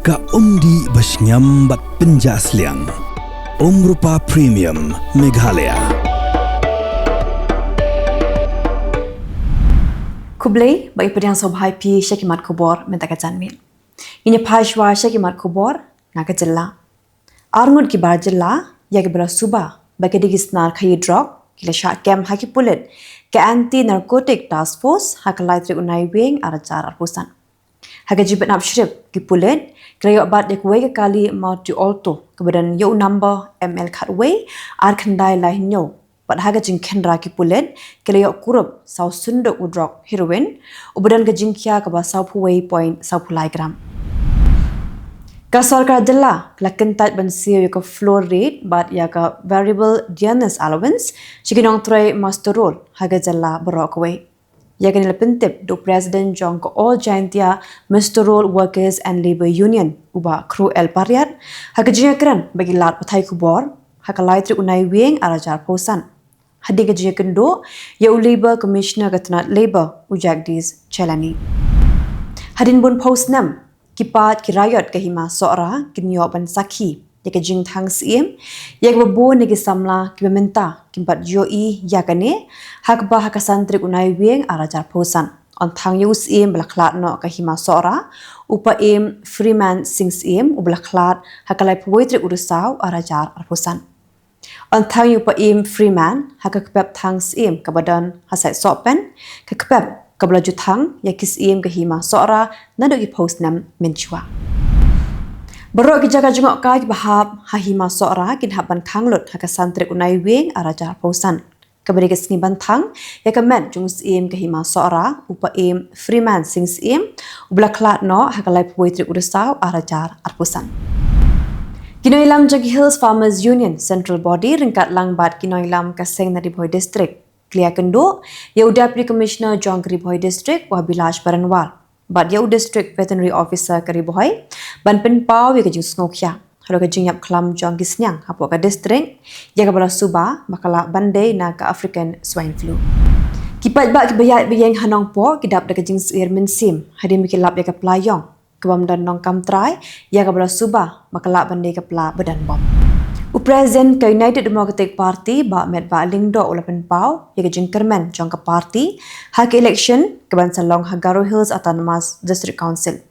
Ka umdi basnyam bat penjasliang. Rupa Premium Meghalaya. Kublai bagi pedang sobhai pi syakimat Khubor mentaka janmil. Ini phashwa syakimat Khubor naga Jylla. Arngut ki bar Jylla ya ke bela suba bagi digisnar khayi drug kila syak kem haki pulit ke anti narcotic task force hakalai tri Naiwieng arajar arpusan. Haga jibat napshrip ki pulit kila bat yak wei kali mau tu alto kebadan yo number ml khatway ar khandai lai nyo pat haga jing khendra ki pulit kila yo kurup sau sunduk udrok heroin ubadan ga jingkya ka ba sau puwei point sau pulai gram. Ka sarkar Jylla kala kentat ban siyo ka floor rate bat ya ka variable dearness allowance shikinong tray master role haga Jylla barok wei. Ya kan lepentip do President Jong ko all Jaintia Mr. Roll Workers and Labour Union uba kru el pariat haga jinya kran bagi lat Pyrthei Khubor hakalai tri Naiwieng arajar posan hadi ga jinya kendo ya Labour Commissioner katnat Labour ujagdis Chelani hadin bun post nam kipat kirayot kahima sora kinyo ban sakhi ya ka jing thang sim ya ka bo ne ki samla ki mementa kimpat joi ya kane hak ba hak santri Naiwieng arajar posan on thang use im blaklat no kahima sora upa im freeman sings im ublaklat hakalai poetry urusau arajar arposan on thang upa im freeman hakakpep thang sim kabadan hasai sopen kakpep kabla juthang yakis im kahima sora nado ki post nam menchua Barok ki jaga jengok kai bahab hahima sora kin haban khanglut haka santri Naiwieng arajar posan kabari ke sini bantang ya kamen jung sim kahima sora upa im freeman sings im ublaklat no hakalai poetry urusau arajar arposan Kinoilam Jagi Hills Farmers Union Central Body ringkat langbat Kinoilam Kaseng Naribhoi District Clear kendo ya Deputy Commissioner Jong Karibhoi District Wabilash Baranwal But Yau District Veterinary Officer Karibhoi ban penpau ya kajing snokya halo kajing yap klam jong gisnyang hapo ka district ya ka bala suba bakala bandai na ka African swine flu kipat ba ki bayat bayeng hanong po kidap da kajing sir mensim hadi mikilap ya ka playong kebam dan nong kamtrai ya ka bala suba bakala bandai ka pla badan bom Presiden ke United Democratic Party ba met ba lingdo ula penpau ya kajing kermen jong ka party hak election keban salong Hagaro Hills Autonomous District Council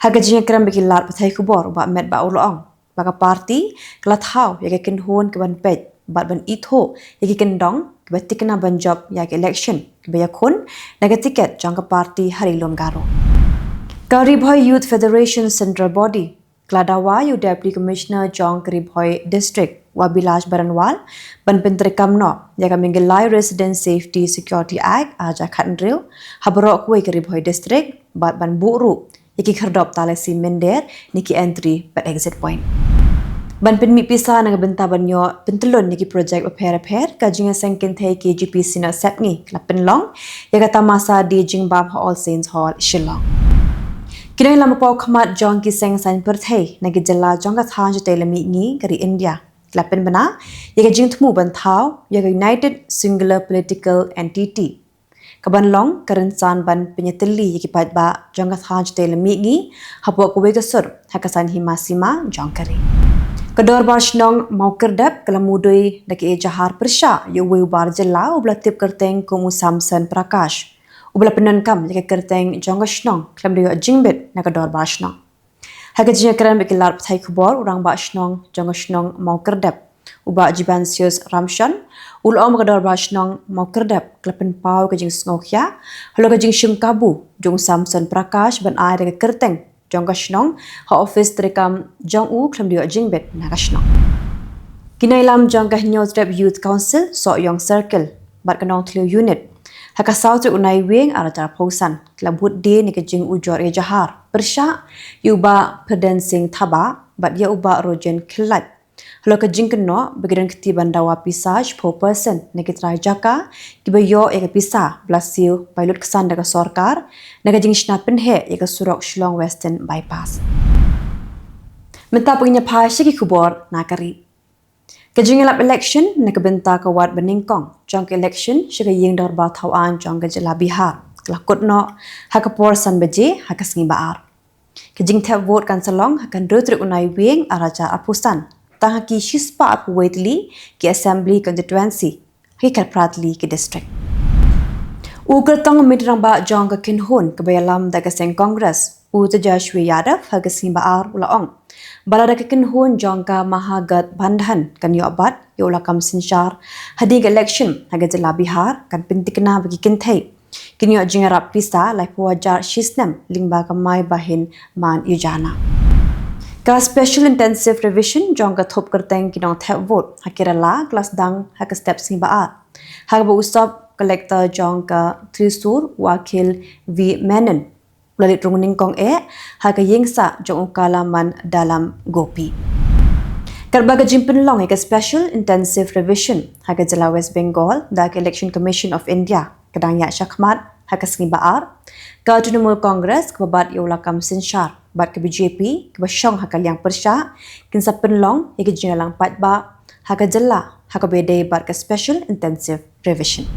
hak kajing kerem bikilat Pyrthei Khubor ba met ba ulong baka party kelat hau ya ke kenhon keban pej bat ban itho ya ke kendong kebat tikna ban job ya ke election kebaya khun naga tiket jong ka party hari lom garo Karibhoi Youth Federation Central Body Kladawa yu Deputy Commissioner Jong Karibhoi District Wabilash Baranwal ban pentrikam no ya kami gelai Resident Safety Security Act aja khandril habrok kuai Karibhoi District bat ban buru yaki khardop talesi mender niki entry pat exit point ban penmi pisa nang benta banyo pentelon niki project repair kajinga sengkin thai KGP sina sepni klapen long ya kata masa di Jingbam All Saints Hall Shillong Kini lama pau khamat jong ki seng san Pyrthei nagi Jylla jong ka thang jute lami ngi kari India lapen bana ya ka jing thmu ban thau ya ka United Singular Political Entity kaban long karan san ban penyeteli ya ki pat ba jong ka thang jute lami ngi hapo ko we ka sur hakasan himasima jong kari Kedor barshnong mau kerdap kalamudoi daki jahar persha ya we bar Jylla ubla tip kerteng ko musamsan prakash ubla penankam leka kerteng jongashnong klam dia jingbet na kador bashnong haga jinya kran bekilar Pyrthei Khubor urang bashnong jongashnong mau kerdap uba jibansius ramshan ulom kador bashnong mau kerdap klapen pau ka jing snokya halo ka jing shim kabu jong samson prakash ban ai leka kerteng jongashnong ha office trekam jong u klam dia jingbet na kashnong kinailam jong ka Trap Youth Council so yong circle bat kanong tlu unit Haka South Naiwieng arajar posan kelabut de ni kejing ujor e jahar persya yuba pedensing thaba bat ya uba rojen khilat halo kejing keno begiran ketiban dawa pisaj po person ni kitrai jaka kibayo e pisa blasiu pilot kesan daga sarkar na kejing shnapen he e ka surok Shillong Western bypass menta punya phasya ki Khubor nakari Kajing elap election na kabenta ka wad beningkong jong election shiga yeng darba thawan jong Jylla Bihar kelakut no hakapor san beje hakas ngi baar Kejing tap vote kan salong akan dotrik Naiwieng araja apusan. Tang haki shispa apu waitli ki assembly constituency. Hikat pratli ki district. Ukertong midrang ba jong ka kinhun kebayalam da kaseng Congress. Teja Shwi Yadav hagasing baar ulaong. Balada ka kinhun jong ka mahagat bandhan kan yobat yolakam sinshar. Hadig election hagajala Bihar kan pintikna bagi Pyrthei. Kini jingarap pisa lai puajar shisnem lingba kamai bahin man yujana. Ka special intensive revision jong ka thop kerteng kinong tap vote hakirala kelas dang hak step sing baar. Hak ba usap collector jong ka Trisur wakil V Menon lalit runguning kong hak yingsa jong ukalaman dalam gopi. Karbaga jimpin long ka special intensive revision hak jala West Bengal dak Election Commission of India kadang ya syakmat hak sing baar ka Trinamool Congress kebabat yolakam sinshar bat ke BJP ke basyong hak yang persya kinsa penlong ya ke jingalang patba hak Jylla hak bede bat ke special intensive revision.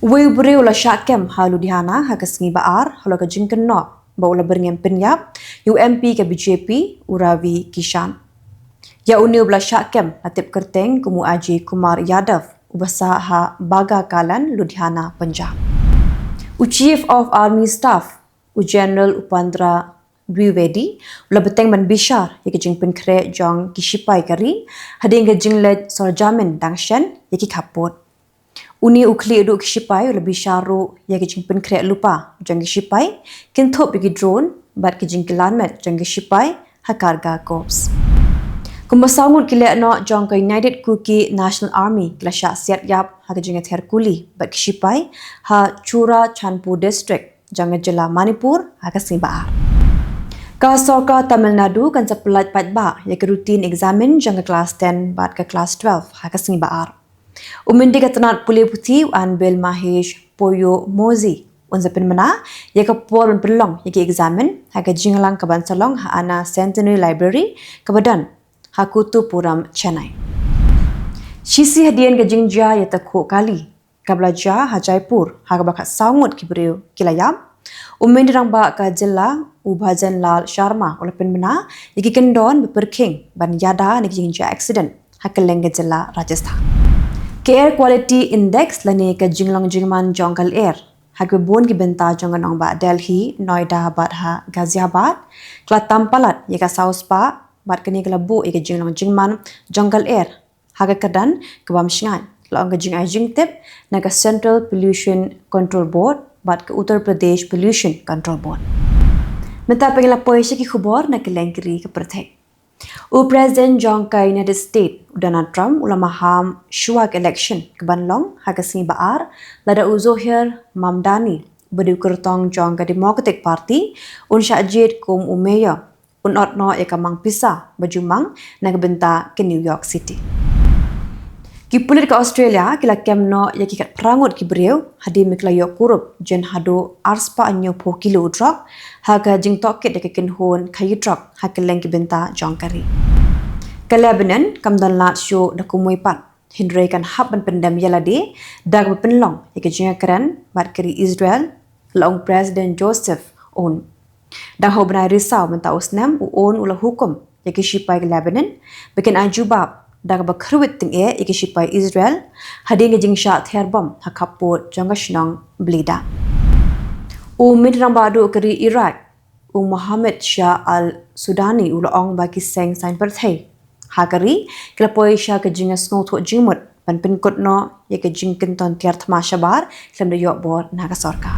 Wei beri ula syakem halu dihana hak sing baar halu ke jingken no ba ula berngem penyap UMP ke BJP uravi Kishan. Ya uni ula syakem atip kerteng kumu Aji Kumar Yadav ubasa ha baga kalan Ludhiana Punjab. Chief of Army Staff General Upandra Dwivedi ula beteng man bishar ya ke jingpen kre jong kishipai kari hading ke jingled sorjamin dangshan ya ki kapot. Uni ukli edu kishipai ula bisharu ya ke jingpen kre lupa jong kishipai kintop bagi drone bat ke jingkilan met jong kishipai ha karga corps. Kumbasangut kile no jong ka United Kuki National Army kila syak siat yap ha ke jingat Herkuli bat kishipai ha Chura Chanpur District jong Jylla Manipur ha ke sing baar. Ka Sorka Tamil Nadu kan sepelat patba ya ke rutin examen jang ke kelas 10 bat ke kelas 12 ha ke sing baar. Umindi ka tenat pulih putih an Bel Mahesh Poyo Mozi unsa penmena ya ke por berlong ya ke examen ha ke jinglang ke Bansalong ha ana Centenary Library ke badan ha Kutupuram Chennai. Shisi hadian ke jingja ya takuk kali ka belajar ha Jaipur ha ke bakat sangut ki beriu kilayam. Umindi rang ba ka Jylla Ubhajan Lal Sharma oleh penmena ya ke kendon beperking ban yada ni jingja accident ha Kylleng ke Jylla Rajasthan. Ke air quality index lani ke jinglong jingman jongkal air hak bon ki benta jonganong ba Delhi Noida bat ha Ghaziabad kla tampalat ya ka South Pa bat kini kala bu ya ke jinglong jingman jongkal air hak kadan ke bamshngan la ang jing ai jing tip na ka Central Pollution Control Board bat ke Uttar Pradesh Pollution Control Board. Menta pengila poisi ki Khubor na Kylleng kiri ke Pyrthei. Presiden jong ka United States Donald Trump ulama ham shuak election ke Banlong hak sing baar lada Uzohir Mamdani beri kertong jong ka Democratic Party un syajid kum umeya un otno ya kamang pisa bajumang na benta ke New York City. Ki pulit ke Australia kila kemno ya ki kat prangut ki beriu hadi mikla yok kurup jen hado arspa anyo po kilo drop haga jing tokit ya ke kinhon kayu drop ha Kylleng ki benta jongkari. Ke Lebanon kamdan lat show da kumui pat hindrai kan hab ban pendam yalade dag penlong ya ke jinga keren bat keri Israel long President Joseph on. Dang ho benai risau menta usnam on ula hukum ya ke shipai ke Lebanon bikin ajubab dak bakruit ting ikishipai Israel hading jing sha therbom hakapot jangashnong blida midram badu keri Iraq Mohammed Shah al Sudani ulong baki seng sain Pyrthei hakari kelapoi sha ke jing snow tho jingmut pan pinkut no ye ke jing kenton tiar thamasha bar klam de yok bor naga sarkar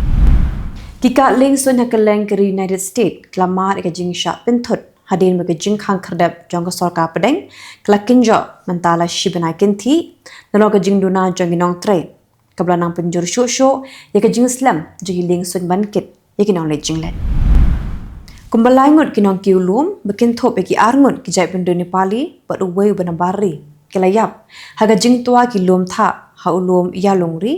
kika ling sun Kylleng keri United States klamar ke jing sha pinthut hadin bagi jing khang khardap jong ka sarkar pedeng klakinjo mentala shibanai kinthi nalo ka jing duna jong inong tre kabla nang penjur sho ya ka jing slam jiling sun bankit ya kinong le jing let kumbalangut kinong kiulum bekin thop ki arngut ki jai pendu Nepali but uwei banabari kelayap haga jing tua ki lom tha ha ulum ya longri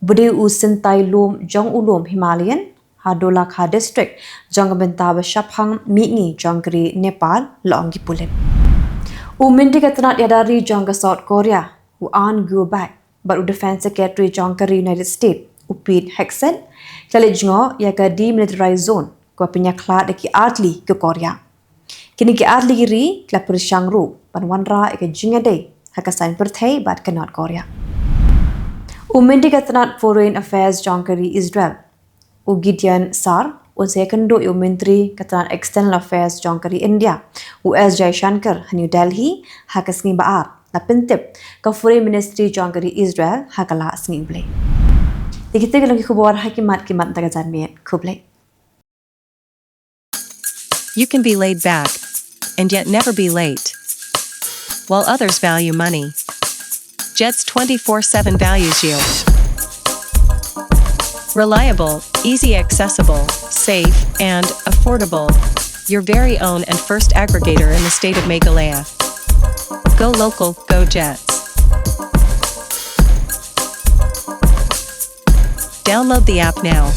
budi u sentai lom jong ulum Himalayan Hadola Kha District jong benta bashaphang mingi jongkri Nepal longi pulit. Mindi katanat yadari jong South Korea who aren't go back but Defense Secretary jongkri United States Pete Hexen kali jongo ya ka demilitarized zone ko pinya kla de ki atli ke Korea. Kini ki atli giri kla persyang ru pan wanra ke jingade hakasan Pyrthei bat ke North Korea. Umendi katanat Foreign Affairs Jankari Israel. Gideon Sar unse kendo Menteri Katanat External Affairs Jankari India. S Jaishankar New Delhi hakasngi baar la pentip ka Foreign Ministry Jankari Israel hakala asngi ble. Dikite gelong khubor hakimat kimat daga janmiet khuble. You can be laid back and yet never be late. While others value money, Jet's 24/7 values you. Reliable, easy accessible, safe, and affordable. Your very own and first aggregator in the state of Meghalaya. Go local, go Jets. Download the app now.